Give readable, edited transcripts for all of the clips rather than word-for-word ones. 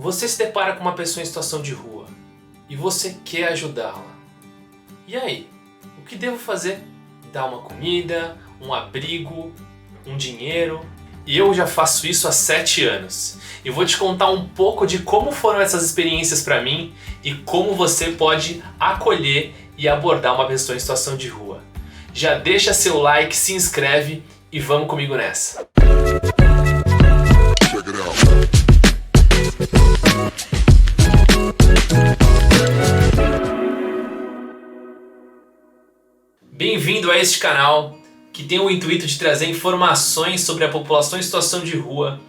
Você se depara com uma pessoa em situação de rua e você quer ajudá-la. E aí? O que devo fazer? Dar uma comida, um abrigo, um dinheiro? E eu já faço isso há 7 anos. E vou te contar um pouco de como foram essas experiências para mim e como você pode acolher e abordar uma pessoa em situação de rua. Já deixa seu like, se inscreve e vamos comigo nessa. Bem-vindo a este canal que tem o intuito de trazer informações sobre a população em situação de rua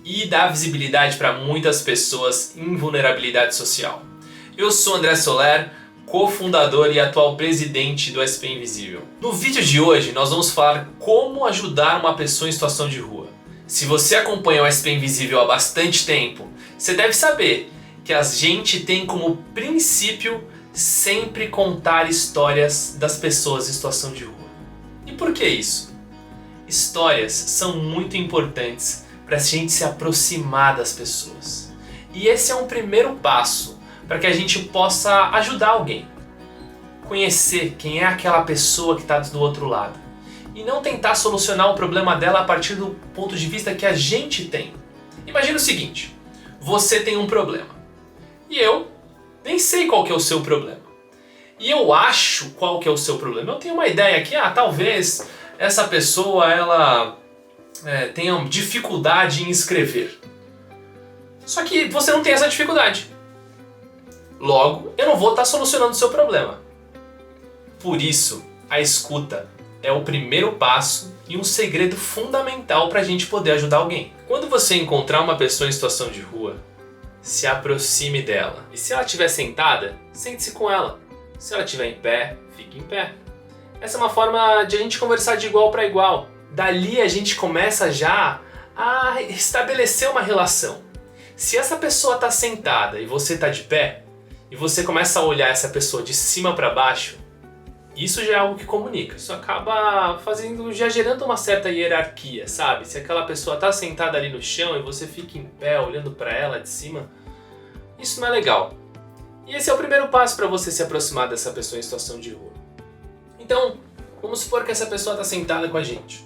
e dar visibilidade para muitas pessoas em vulnerabilidade social. Eu sou André Soler, cofundador e atual presidente do SP Invisível. No vídeo de hoje nós vamos falar como ajudar uma pessoa em situação de rua. Se você acompanha o SP Invisível há bastante tempo, você deve saber que a gente tem como princípio sempre contar histórias das pessoas em situação de rua. E por que isso? Histórias são muito importantes para a gente se aproximar das pessoas. E esse é um primeiro passo para que a gente possa ajudar alguém. Conhecer quem é aquela pessoa que está do outro lado. E não tentar solucionar o problema dela a partir do ponto de vista que a gente tem. Imagina o seguinte, você tem um problema. E eu nem sei qual que é o seu problema. E eu acho qual que é o seu problema. Eu tenho uma ideia aqui, talvez essa pessoa ela tenha dificuldade em escrever. Só que você não tem essa dificuldade. Logo, eu não vou estar solucionando o seu problema. Por isso, a escuta é o primeiro passo e um segredo fundamental para a gente poder ajudar alguém. Quando você encontrar uma pessoa em situação de rua, se aproxime dela. E se ela estiver sentada, sente-se com ela. Se ela estiver em pé, fique em pé. Essa é uma forma de a gente conversar de igual para igual. Dali a gente começa já a estabelecer uma relação. Se essa pessoa está sentada e você está de pé, e você começa a olhar essa pessoa de cima para baixo, isso já é algo que comunica. Isso acaba já gerando uma certa hierarquia, sabe? Se aquela pessoa está sentada ali no chão e você fica em pé olhando para ela de cima, isso não é legal. E esse é o primeiro passo para você se aproximar dessa pessoa em situação de rua. Então, vamos supor que essa pessoa está sentada com a gente.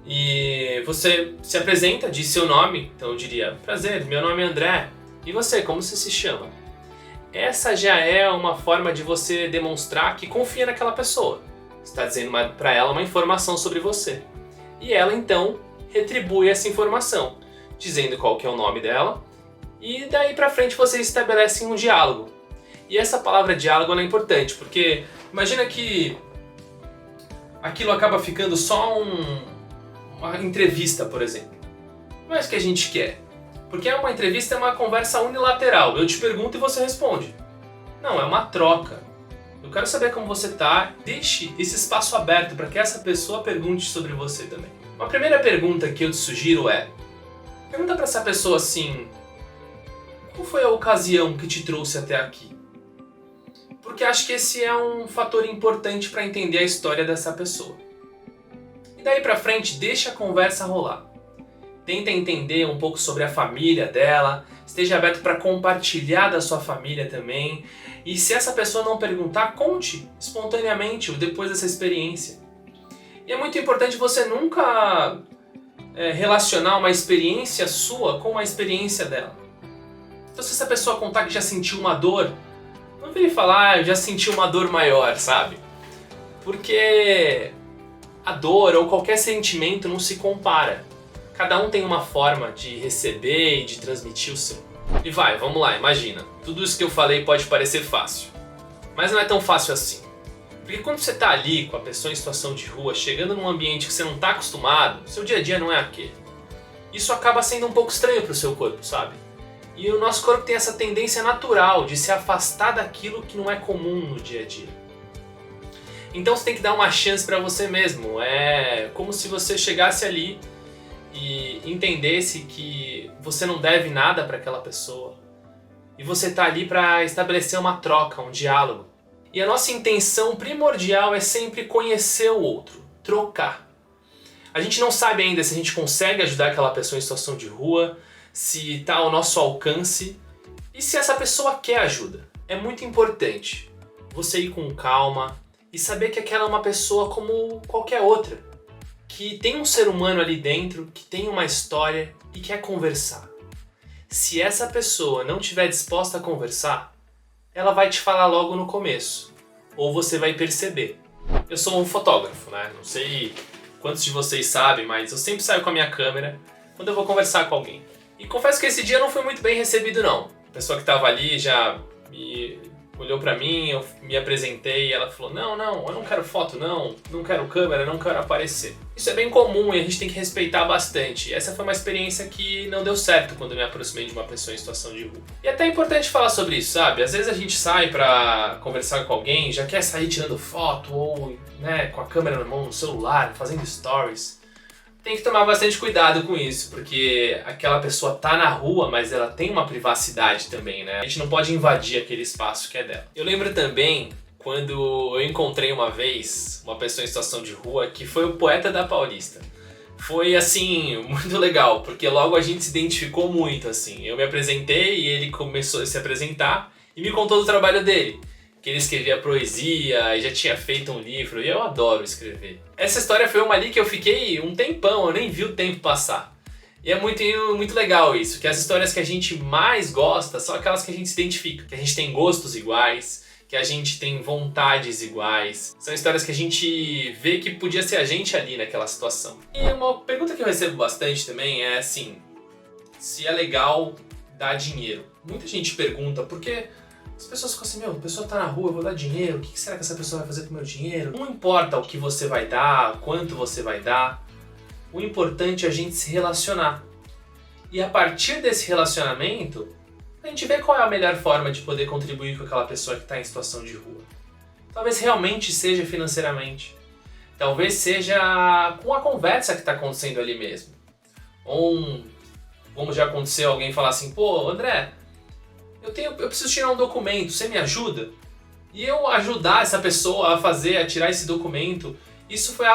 E você se apresenta, diz seu nome. Então eu diria, prazer, meu nome é André. E você, como você se chama? Essa já é uma forma de você demonstrar que confia naquela pessoa. Você está dizendo para ela uma informação sobre você. E ela então retribui essa informação, dizendo qual que é o nome dela. E daí para frente vocês estabelecem um diálogo. E essa palavra diálogo ela é importante, porque imagina que aquilo acaba ficando só uma entrevista, por exemplo. Não é isso que a gente quer. Porque uma entrevista é uma conversa unilateral. Eu te pergunto e você responde. Não, é uma troca. Eu quero saber como você está. Deixe esse espaço aberto para que essa pessoa pergunte sobre você também. Uma primeira pergunta que eu te sugiro pergunta para essa pessoa assim, qual foi a ocasião que te trouxe até aqui? Porque acho que esse é um fator importante para entender a história dessa pessoa. E daí para frente, deixa a conversa rolar. Tenta entender um pouco sobre a família dela, esteja aberto para compartilhar da sua família também. E se essa pessoa não perguntar, conte espontaneamente depois dessa experiência. E é muito importante você nunca relacionar uma experiência sua com uma experiência dela. Então se essa pessoa contar que já sentiu uma dor, não vire falar, eu já senti uma dor maior, sabe? Porque a dor ou qualquer sentimento não se compara. Cada um tem uma forma de receber e de transmitir o seu. E vamos lá, imagina. Tudo isso que eu falei pode parecer fácil. Mas não é tão fácil assim. Porque quando você está ali com a pessoa em situação de rua, chegando num ambiente que você não está acostumado, seu dia a dia não é aquele. Isso acaba sendo um pouco estranho para o seu corpo, sabe? E o nosso corpo tem essa tendência natural de se afastar daquilo que não é comum no dia a dia. Então você tem que dar uma chance para você mesmo. É como se você chegasse ali e entendesse que você não deve nada para aquela pessoa. E você está ali para estabelecer uma troca, um diálogo. E a nossa intenção primordial é sempre conhecer o outro, trocar. A gente não sabe ainda se a gente consegue ajudar aquela pessoa em situação de rua, se está ao nosso alcance, E se essa pessoa quer ajuda? É muito importante você ir com calma e saber que aquela é uma pessoa como qualquer outra, que tem um ser humano ali dentro, que tem uma história e quer conversar. Se essa pessoa não estiver disposta a conversar, ela vai te falar logo no começo, ou você vai perceber. Eu sou um fotógrafo, né? Não sei quantos de vocês sabem, mas eu sempre saio com a minha câmera quando eu vou conversar com alguém. E confesso que esse dia não foi muito bem recebido não. A pessoa que estava ali já me olhou pra mim, eu me apresentei e ela falou: não, eu não quero foto não quero câmera, não quero aparecer. Isso é bem comum e a gente tem que respeitar bastante. Essa foi uma experiência que não deu certo quando eu me aproximei de uma pessoa em situação de rua. E é até importante falar sobre isso, sabe? Às vezes a gente sai pra conversar com alguém, já quer sair tirando foto ou, né, com a câmera na mão, no celular, fazendo stories. Tem que tomar bastante cuidado com isso, porque aquela pessoa tá na rua, mas ela tem uma privacidade também, né? A gente não pode invadir aquele espaço que é dela. Eu lembro também quando eu encontrei uma vez uma pessoa em situação de rua que foi o Poeta da Paulista. Foi, assim, muito legal, porque logo a gente se identificou muito, assim. Eu me apresentei e ele começou a se apresentar e me contou do trabalho dele. Que ele escrevia poesia e já tinha feito um livro, e eu adoro escrever. Essa história foi uma ali que eu fiquei um tempão, eu nem vi o tempo passar. E é muito legal isso, que as histórias que a gente mais gosta são aquelas que a gente se identifica, que a gente tem gostos iguais, que a gente tem vontades iguais. São histórias que a gente vê que podia ser a gente ali naquela situação. E uma pergunta que eu recebo bastante também é assim, se é legal dar dinheiro. Muita gente pergunta, por que as pessoas ficam assim, a pessoa tá na rua, eu vou dar dinheiro, o que será que essa pessoa vai fazer com o meu dinheiro? Não importa o que você vai dar, quanto você vai dar, o importante é a gente se relacionar. E a partir desse relacionamento, a gente vê qual é a melhor forma de poder contribuir com aquela pessoa que está em situação de rua. Talvez realmente seja financeiramente. Talvez seja com a conversa que está acontecendo ali mesmo. Ou, como já aconteceu, alguém falar assim, pô, André, eu preciso tirar um documento, você me ajuda? E eu ajudar essa pessoa a tirar esse documento, isso foi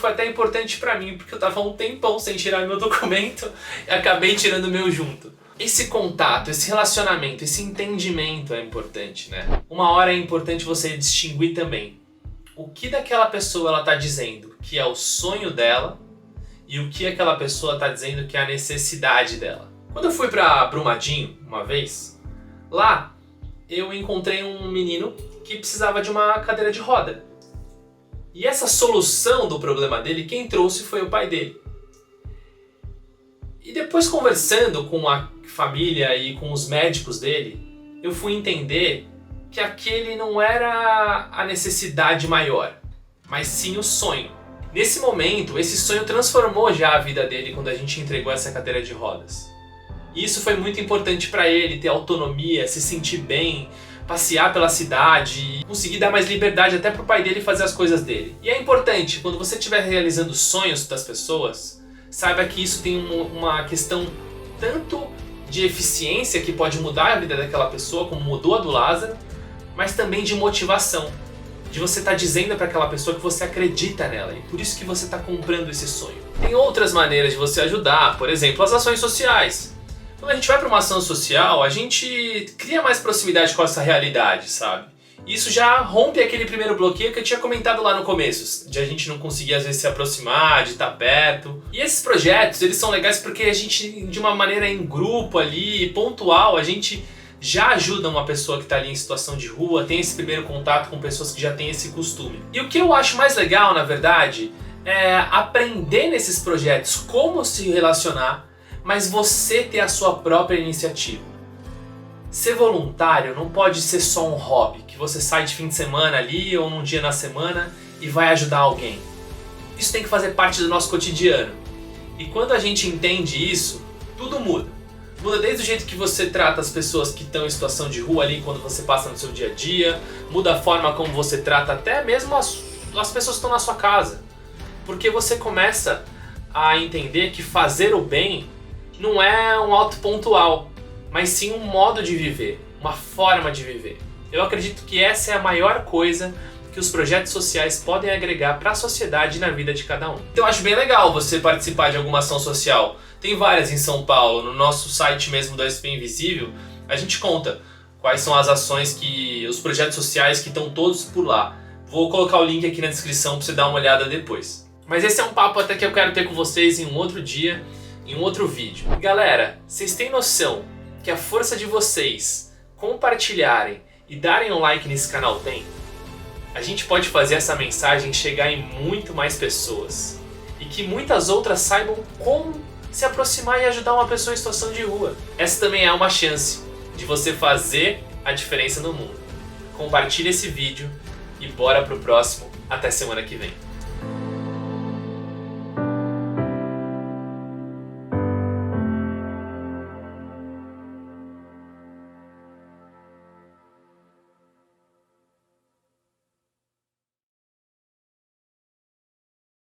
até importante pra mim, porque eu tava um tempão sem tirar meu documento e acabei tirando o meu junto. Esse contato, esse relacionamento, esse entendimento é importante, né? Uma hora é importante você distinguir também o que daquela pessoa ela tá dizendo que é o sonho dela e o que aquela pessoa tá dizendo que é a necessidade dela. Quando eu fui pra Brumadinho uma vez, lá eu encontrei um menino que precisava de uma cadeira de roda. E essa solução do problema dele, quem trouxe foi o pai dele. E depois conversando com a família e com os médicos dele, eu fui entender que aquele não era a necessidade maior, mas sim o sonho. Nesse momento, esse sonho transformou já a vida dele quando a gente entregou essa cadeira de rodas. E isso foi muito importante para ele, ter autonomia, se sentir bem, passear pela cidade, conseguir dar mais liberdade até pro pai dele fazer as coisas dele. E é importante, quando você estiver realizando sonhos das pessoas, saiba que isso tem uma questão tanto de eficiência, que pode mudar a vida daquela pessoa, como mudou a do Lázaro, mas também de motivação. De você estar dizendo para aquela pessoa que você acredita nela, e por isso que você está comprando esse sonho. Tem outras maneiras de você ajudar, por exemplo, as ações sociais. Quando a gente vai para uma ação social, a gente cria mais proximidade com essa realidade, sabe? Isso já rompe aquele primeiro bloqueio que eu tinha comentado lá no começo, de a gente não conseguir às vezes se aproximar, de estar perto. E esses projetos, eles são legais porque a gente, de uma maneira em grupo ali, pontual, a gente já ajuda uma pessoa que está ali em situação de rua, tem esse primeiro contato com pessoas que já têm esse costume. E o que eu acho mais legal, na verdade, é aprender nesses projetos como se relacionar, mas você ter a sua própria iniciativa. Ser voluntário não pode ser só um hobby, que você sai de fim de semana ali ou num dia na semana e vai ajudar alguém. Isso tem que fazer parte do nosso cotidiano. E quando a gente entende isso, tudo muda. Muda desde o jeito que você trata as pessoas que estão em situação de rua ali quando você passa no seu dia a dia, muda a forma como você trata até mesmo as pessoas que estão na sua casa. Porque você começa a entender que fazer o bem não é um ato pontual, mas sim um modo de viver, uma forma de viver. Eu acredito que essa é a maior coisa que os projetos sociais podem agregar para a sociedade e na vida de cada um. Então eu acho bem legal você participar de alguma ação social. Tem várias em São Paulo, no nosso site mesmo do SP Invisível, A gente conta quais são as ações os projetos sociais que estão todos por lá. Vou colocar o link aqui na descrição para você dar uma olhada depois. Mas esse é um papo até que eu quero ter com vocês em um outro dia, em um outro vídeo. Galera, vocês têm noção que a força de vocês compartilharem e darem um like nesse canal tem? A gente pode fazer essa mensagem chegar em muito mais pessoas e que muitas outras saibam como se aproximar e ajudar uma pessoa em situação de rua. Essa também é uma chance de você fazer a diferença no mundo. Compartilhe esse vídeo e bora pro próximo. Até semana que vem.